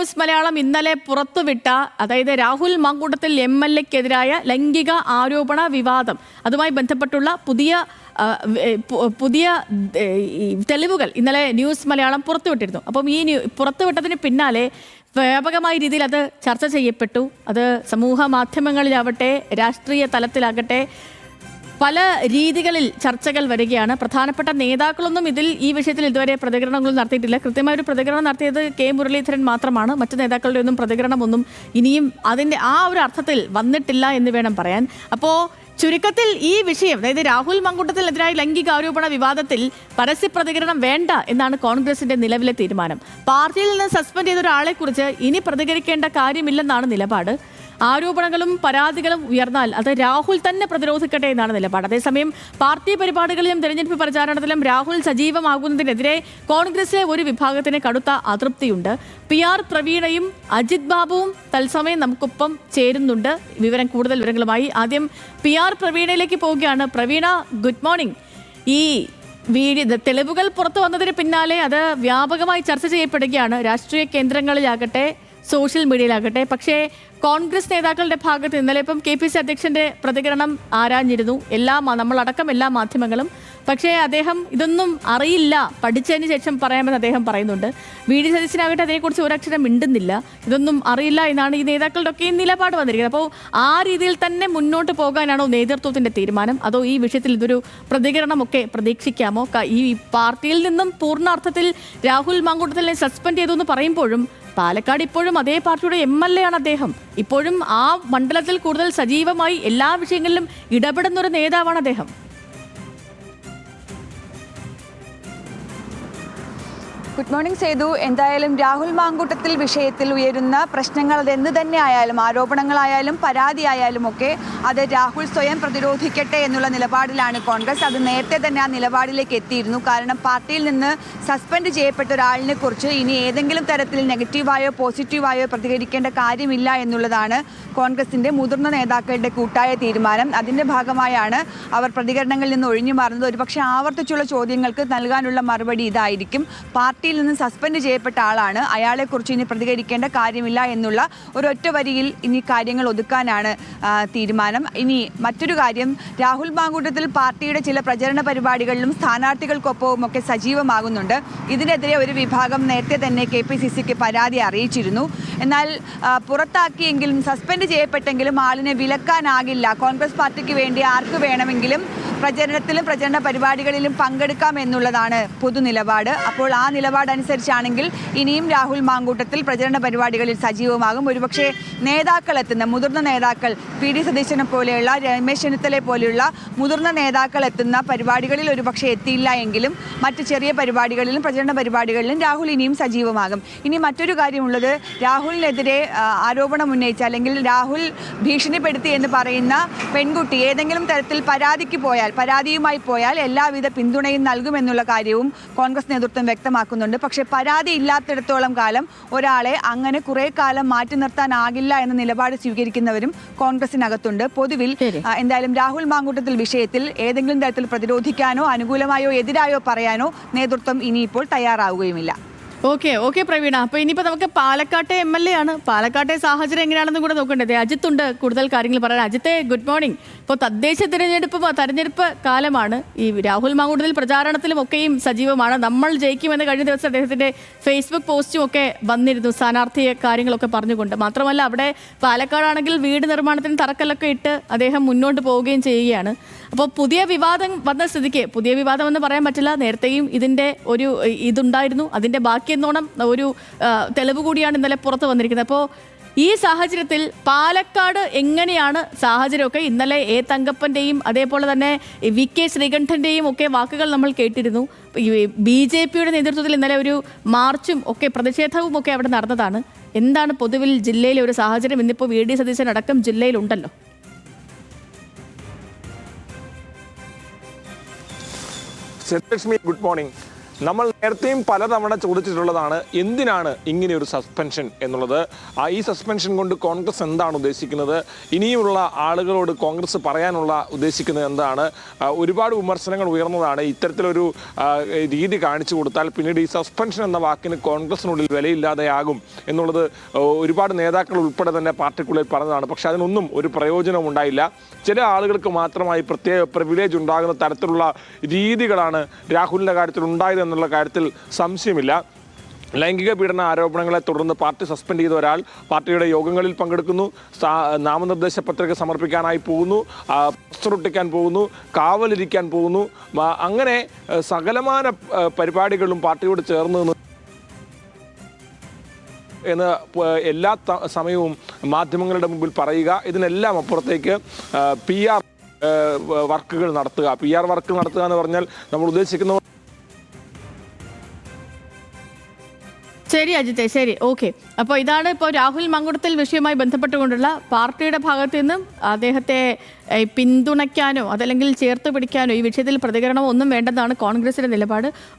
News Malayalam ഇന്നലെ പുറത്തുവിട്ട അതായത് രാഹുൽ മാങ്കൂട്ടത്തിൽ MLA-ക്കെതിരായ ലൈംഗിക ആരോപണ വിവാദം അതുമായി ബന്ധപ്പെട്ടുള്ള പുതിയ തെളിവുകൾ ഇന്നലെ ന്യൂസ് മലയാളം പുറത്തുവിട്ടിരുന്നു. അപ്പം ഈ പുറത്തുവിട്ടതിന് പിന്നാലെ വ്യാപകമായ രീതിയിൽ അത് ചർച്ച ചെയ്യപ്പെട്ടു. അത് സമൂഹ മാധ്യമങ്ങളിലാവട്ടെ രാഷ്ട്രീയ തലത്തിലാകട്ടെ പല രീതികളിൽ ചർച്ചകൾ വരികയാണ്. പ്രധാനപ്പെട്ട നേതാക്കളൊന്നും ഈ വിഷയത്തിൽ ഇതുവരെ പ്രതികരണങ്ങളൊന്നും നടത്തിയിട്ടില്ല. കൃത്യമായ ഒരു പ്രതികരണം നടത്തിയത് കെ മുരളീധരൻ മാത്രമാണ്. മറ്റു നേതാക്കളുടെ ഒന്നും പ്രതികരണമൊന്നും ഇനിയും അതിൻ്റെ ആ ഒരു അർത്ഥത്തിൽ വന്നിട്ടില്ല എന്ന് വേണം പറയാൻ. അപ്പോൾ ചുരുക്കത്തിൽ ഈ വിഷയം, അതായത് രാഹുൽ മാങ്കൂട്ടത്തിനെതിരായ ലൈംഗിക ആരോപണ വിവാദത്തിൽ പരസ്യ പ്രതികരണം വേണ്ട എന്നാണ് കോൺഗ്രസിന്റെ നിലവിലെ തീരുമാനം. പാർട്ടിയിൽ നിന്ന് സസ്പെൻഡ് ചെയ്ത ഒരാളെക്കുറിച്ച് ഇനി പ്രതികരിക്കേണ്ട കാര്യമില്ലെന്നാണ് നിലപാട്. ആരോപണങ്ങളും പരാതികളും ഉയർന്നാൽ അത് രാഹുൽ തന്നെ പ്രതിരോധിക്കട്ടെ എന്നാണ് നിലപാട്. അതേസമയം പാർട്ടി പരിപാടികളിലും തെരഞ്ഞെടുപ്പ് പ്രചാരണത്തിലും രാഹുൽ സജീവമാകുന്നതിനെതിരെ കോൺഗ്രസിലെ ഒരു വിഭാഗത്തിന് കടുത്ത അതൃപ്തിയുണ്ട്. PR പ്രവീണയും അജിത് ബാബുവും തത്സമയം നമുക്കൊപ്പം ചേരുന്നുണ്ട്. കൂടുതൽ വിവരങ്ങളുമായി ആദ്യം PR പ്രവീണയിലേക്ക് പോവുകയാണ്. Praveena, good morning. ഈ തെളിവുകൾ പുറത്തു വന്നതിന് പിന്നാലെ അത് വ്യാപകമായി ചർച്ച ചെയ്യപ്പെടുകയാണ്, രാഷ്ട്രീയ കേന്ദ്രങ്ങളിലാകട്ടെ സോഷ്യൽ മീഡിയയിലാകട്ടെ. പക്ഷേ കോൺഗ്രസ് നേതാക്കളുടെ ഭാഗത്ത് ഇന്നലെ ഇപ്പം KPC അധ്യക്ഷന്റെ പ്രതികരണം ആരാഞ്ഞിരുന്നു, നമ്മളടക്കം എല്ലാ മാധ്യമങ്ങളും. പക്ഷേ അദ്ദേഹം ഇതൊന്നും അറിയില്ല, പഠിച്ചതിന് ശേഷം പറയാമെന്ന് അദ്ദേഹം പറയുന്നുണ്ട്. VD സതീശനാകട്ടെ അതിനെക്കുറിച്ച് ഒരക്ഷരം മിണ്ടുന്നില്ല, ഇതൊന്നും അറിയില്ല എന്നാണ് ഈ നേതാക്കളുടെ ഒക്കെ നിലപാട് വന്നിരിക്കുന്നത്. അപ്പോൾ ആ രീതിയിൽ തന്നെ മുന്നോട്ട് പോകാനാണോ നേതൃത്വത്തിന്റെ തീരുമാനം, അതോ ഈ വിഷയത്തിൽ ഇതൊരു പ്രതികരണമൊക്കെ പ്രതീക്ഷിക്കാമോ? ഈ പാർട്ടിയിൽ നിന്നും പൂർണ്ണാർത്ഥത്തിൽ രാഹുൽ മാങ്കൂട്ടത്തിനെ സസ്പെൻഡ് ചെയ്തു എന്ന് പറയുമ്പോഴും പാലക്കാട് ഇപ്പോഴും അതേ പാർട്ടിയുടെ MLA ആണ് അദ്ദേഹം. ഇപ്പോഴും ആ മണ്ഡലത്തിൽ കൂടുതൽ സജീവമായി എല്ലാ വിഷയങ്ങളിലും ഇടപെടുന്ന ഒരു നേതാവാണ് അദ്ദേഹം. Good morning Sethu. എന്തായാലും രാഹുൽ മാങ്കൂട്ടത്തിൽ വിഷയത്തിൽ ഉയരുന്ന പ്രശ്നങ്ങൾ അതെന്ത് തന്നെ ആയാലും, ആരോപണങ്ങളായാലും പരാതിയായാലും ഒക്കെ അത് രാഹുൽ സ്വയം പ്രതിരോധിക്കട്ടെ എന്നുള്ള നിലപാടിലാണ് കോൺഗ്രസ്. അത് നേരത്തെ തന്നെ ആ നിലപാടിലേക്ക് എത്തിയിരുന്നു. കാരണം പാർട്ടിയിൽ നിന്ന് സസ്പെൻഡ് ചെയ്യപ്പെട്ട ഒരാളിനെ കുറിച്ച് ഇനി ഏതെങ്കിലും തരത്തിൽ നെഗറ്റീവായോ പോസിറ്റീവായോ പ്രതികരിക്കേണ്ട കാര്യമില്ല എന്നുള്ളതാണ് കോൺഗ്രസിൻ്റെ മുതിർന്ന നേതാക്കളുടെ കൂട്ടായ തീരുമാനം. അതിൻ്റെ ഭാഗമായാണ് അവർ പ്രതികരണങ്ങളിൽ നിന്ന് ഒഴിഞ്ഞു മാറുന്നത്. ഒരുപക്ഷെ ആവർത്തിച്ചുള്ള ചോദ്യങ്ങൾക്ക് നൽകാനുള്ള മറുപടി ഇതായിരിക്കും. പാർട്ടിയിൽ നിന്ന് സസ്പെൻഡ് ചെയ്യപ്പെട്ട ആളാണ്, അയാളെക്കുറിച്ച് ഇനി പ്രതികരിക്കേണ്ട കാര്യമില്ല എന്നുള്ള ഒരൊറ്റ വരിയിൽ ഇനി കാര്യങ്ങൾ ഒതുക്കാനാണ് തീരുമാനം. ഇനി മറ്റൊരു കാര്യം, രാഹുൽ മാങ്കൂട്ടത്തിൽ പാർട്ടിയുടെ ചില പ്രചരണ പരിപാടികളിലും സ്ഥാനാർത്ഥികൾക്കൊപ്പവും ഒക്കെ സജീവമാകുന്നുണ്ട്. ഇതിനെതിരെ ഒരു വിഭാഗം നേരത്തെ തന്നെ KPCCക്ക് പരാതി അറിയിച്ചിരുന്നു. എന്നാൽ പുറത്താക്കിയെങ്കിലും സസ്പെൻഡ് ചെയ്യപ്പെട്ടെങ്കിലും ആളിനെ വിലക്കാനാകില്ല. കോൺഗ്രസ് പാർട്ടിക്ക് വേണ്ടി ആർക്ക് വേണമെങ്കിലും പ്രചരണത്തിലും പ്രചരണ പരിപാടികളിലും പങ്കെടുക്കാം എന്നുള്ളതാണ് പൊതുനിലപാട്. അപ്പോൾ ആ നിലപാടനുസരിച്ചാണെങ്കിൽ ഇനിയും രാഹുൽ മാങ്കൂട്ടത്തിൽ പ്രചരണ പരിപാടികളിൽ സജീവമാകും. ഒരുപക്ഷെ മുതിർന്ന നേതാക്കൾ PD സതീശനെ പോലെയുള്ള, രമേശ് ചെന്നിത്തലയെ പോലെയുള്ള മുതിർന്ന നേതാക്കൾ എത്തുന്ന പരിപാടികളിൽ ഒരുപക്ഷെ എത്തിയില്ല എങ്കിലും മറ്റ് ചെറിയ പരിപാടികളിലും പ്രചരണ പരിപാടികളിലും രാഹുൽ ഇനിയും സജീവമാകും. ഇനി മറ്റൊരു കാര്യമുള്ളത്, രാഹുലിനെതിരെ ആരോപണം ഉന്നയിച്ച അല്ലെങ്കിൽ രാഹുൽ ഭീഷണിപ്പെടുത്തി എന്ന് പറയുന്ന പെൺകുട്ടി ഏതെങ്കിലും തരത്തിൽ പരാതിയുമായി പോയാൽ എല്ലാവിധ പിന്തുണയും നൽകുമെന്നുള്ള കാര്യവും കോൺഗ്രസ് നേതൃത്വം വ്യക്തമാക്കുന്നുണ്ട്. പക്ഷേ പരാതി ഇല്ലാത്തിടത്തോളം കാലം ഒരാളെ അങ്ങനെ കുറെ കാലം മാറ്റി നിർത്താനാകില്ല എന്ന നിലപാട് സ്വീകരിക്കുന്നവരും കോൺഗ്രസിനകത്തുണ്ട്. പൊതുവിൽ എന്തായാലും രാഹുൽ മാങ്കൂട്ടത്തിൽ വിഷയത്തിൽ ഏതെങ്കിലും തരത്തിൽ പ്രതിരോധിക്കാനോ അനുകൂലമായോ എതിരായോ പറയാനോ നേതൃത്വം ഇനിയിപ്പോൾ തയ്യാറാവുകയുമില്ല. ഓക്കെ പ്രവീണ, അപ്പൊ ഇനിയിപ്പോ നമുക്ക് പാലക്കാട്ടെ MLA ആണ്, പാലക്കാട്ടെ സാഹചര്യം എങ്ങനെയാണെന്ന് കൂടെ നോക്കേണ്ടത്. അജിത്തുണ്ട് കൂടുതൽ കാര്യങ്ങൾ പറയാൻ. അജിത്തെ, ഗുഡ് മോർണിംഗ്. ഇപ്പോൾ തദ്ദേശ തെരഞ്ഞെടുപ്പ് കാലമാണ്. ഈ രാഹുൽ മാങ്കൂട്ടത്തിൽ പ്രചാരണത്തിലും ഒക്കെയും സജീവമാണ്. നമ്മൾ ജയിക്കുമെന്ന് കഴിഞ്ഞ ദിവസം അദ്ദേഹത്തിന്റെ Facebook പോസ്റ്റും ഒക്കെ വന്നിരുന്നു, സ്ഥാനാർത്ഥി കാര്യങ്ങളൊക്കെ പറഞ്ഞുകൊണ്ട്. മാത്രമല്ല അവിടെ പാലക്കാടാണെങ്കിൽ വീട് നിർമ്മാണത്തിന് തറക്കല്ലൊക്കെ ഇട്ട് അദ്ദേഹം മുന്നോട്ട് പോവുകയും ചെയ്യുകയാണ്. അപ്പോൾ പുതിയ വിവാദം വന്ന സ്ഥിതിക്ക്, പുതിയ വിവാദം എന്ന് പറയാൻ പറ്റില്ല, നേരത്തെയും ഇതിൻ്റെ ഇതുണ്ടായിരുന്നു, അതിൻ്റെ ബാക്കി എന്നോണം ഒരു തെളിവ് കൂടിയാണ് ഇന്നലെ പുറത്ത് വന്നിരിക്കുന്നത്. അപ്പോൾ ഈ സാഹചര്യത്തിൽ പാലക്കാട് എങ്ങനെയാണ് സാഹചര്യമൊക്കെ? ഇന്നലെ തങ്കപ്പൻ്റെയും അതേപോലെ തന്നെ VK ശ്രീകണ്ഠൻ്റെയും ഒക്കെ വാക്കുകൾ നമ്മൾ കേട്ടിരുന്നു. BJPയുടെ നേതൃത്വത്തിൽ ഇന്നലെ ഒരു മാർച്ചും ഒക്കെ പ്രതിഷേധവും ഒക്കെ അവിടെ നടന്നതാണ്. എന്താണ് പൊതുവിൽ ജില്ലയിലെ ഒരു സാഹചര്യം? ഇന്നിപ്പോൾ VD സതീശൻ അടക്കം ജില്ലയിലുണ്ടല്ലോ. Lakshmi, good morning. നമ്മൾ നേരത്തെയും പലതവണ ചോദിച്ചിട്ടുള്ളതാണ് എന്തിനാണ് ഇങ്ങനെ ഒരു സസ്പെൻഷൻ എന്നുള്ളത്. ഈ സസ്പെൻഷൻ കൊണ്ട് കോൺഗ്രസ് എന്താണ് ഉദ്ദേശിക്കുന്നത്, ഇനിയുമുള്ള ആളുകളോട് കോൺഗ്രസ് പറയാനുള്ള ഉദ്ദേശിക്കുന്നത് എന്താണ്. ഒരുപാട് വിമർശനങ്ങൾ ഉയർന്നതാണ്. ഇത്തരത്തിലൊരു രീതി കാണിച്ചു കൊടുത്താൽ പിന്നീട് ഈ സസ്പെൻഷൻ എന്ന വാക്കിന് കോൺഗ്രസിനുള്ളിൽ വിലയില്ലാതെയാകും എന്നുള്ളത് ഒരുപാട് നേതാക്കൾ ഉൾപ്പെടെ തന്നെ പാർട്ടിക്കുള്ളിൽ പറഞ്ഞതാണ്. പക്ഷെ അതിനൊന്നും ഒരു പ്രയോജനവും ഉണ്ടായില്ല. ചില ആളുകൾക്ക് മാത്രമായി പ്രത്യേക പ്രിവിലേജ് ഉണ്ടാകുന്ന തരത്തിലുള്ള രീതികളാണ് രാഹുലിൻ്റെ കാര്യത്തിൽ ഉണ്ടായത് എന്നുള്ള കാര്യത്തിൽ സംശയമില്ല. ലൈംഗിക പീഡന ആരോപണങ്ങളെ തുടർന്ന് പാർട്ടി സസ്പെൻഡ് ചെയ്ത ഒരാൾ പാർട്ടിയുടെ യോഗങ്ങളിൽ പങ്കെടുക്കുന്നു, നാമനിർദ്ദേശ പത്രിക സമർപ്പിക്കാനായി പോകുന്നു, പോസ്റ്റർ ഒട്ടിക്കാൻ പോകുന്നു, കാവലിരിക്കാൻ പോകുന്നു, അങ്ങനെ സകലമാന പരിപാടികളും പാർട്ടിയോട് ചേർന്ന് എന്ന് എല്ലാ സമയവും മാധ്യമങ്ങളുടെ മുമ്പിൽ പറയുക. ഇതിനെല്ലാം അപ്പുറത്തേക്ക് PR വർക്കുകൾ നടത്തുക. PR വർക്ക് നടത്തുക എന്ന് പറഞ്ഞാൽ നമ്മൾ ഉദ്ദേശിക്കുന്ന ശരി അജിത്തെ, ശരി, ഓക്കെ. അപ്പോൾ ഇതാണ് ഇപ്പോൾ രാഹുൽ മങ്കുടത്തിൽ വിഷയവുമായി ബന്ധപ്പെട്ടുകൊണ്ടുള്ള പാർട്ടിയുടെ ഭാഗത്തു നിന്നും അദ്ദേഹത്തെ പിന്തുണയ്ക്കാനോ അതല്ലെങ്കിൽ ചേർത്ത് പിടിക്കാനോ ഈ വിഷയത്തിൽ പ്രതികരണമോ ഒന്നും വേണ്ടെന്നാണ് കോൺഗ്രസിന്റെ നിലപാട്.